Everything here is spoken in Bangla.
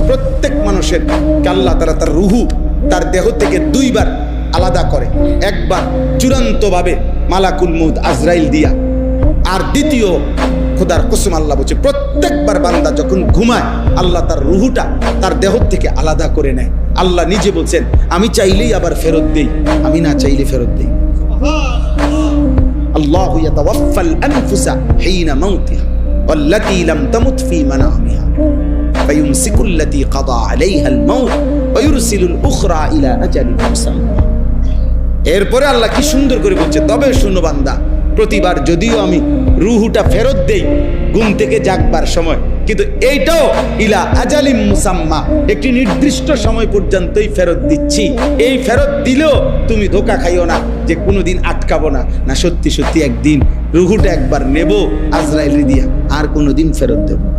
প্রত্যেক মানুষের আল্লাহ তাআলা তার রুহু তার দেহ থেকে দুইবার আলাদা করে, একবার চূড়ান্তভাবে মালাকুল মউত আজরাইল দিয়া, আর দ্বিতীয় খোদার কসম আল্লাহ বলছে প্রত্যেকবার বান্দা যখন ঘুমায় আল্লাহ তার রুহুটা তার দেহ থেকে আলাদা করে নেয়। আল্লাহ নিজে বলছেন আমি চাইলেই আবার ফেরত দেই, আমি না চাইলে ফেরত দেই। আল্লাহু ইয়াতাওয়াফাল আনফুসা হিনা মাউতিহা ওয়াল্লাতী লাম তামুত ফী মানামিহা ফায়ুমসিকুল্লাতী কাদা আলাইহাল মাউত ওয়া ইউরসিলুল উখরা ইলা আজালিন মুসাম্মা। এরপরে আল্লাহ কি সুন্দর করে বলছে, তবে শুনো বান্দা, প্রতিবার যদিও আমি রুহুটা ফেরত দেই ঘুম থেকে জাগবার সময়, কিন্তু এইটাও ইলা আজালিম মুসাম্মা, একটি নির্দিষ্ট সময় পর্যন্তই ফেরত দিচ্ছি। এই ফেরত দিলেও তুমি ধোঁকা খাইও না যে কোনোদিন আটকাবো না, না সত্যি সত্যি একদিন রুহুটা একবার নেব আজরাইল দিয়া, আর কোনোদিন ফেরত দেব না।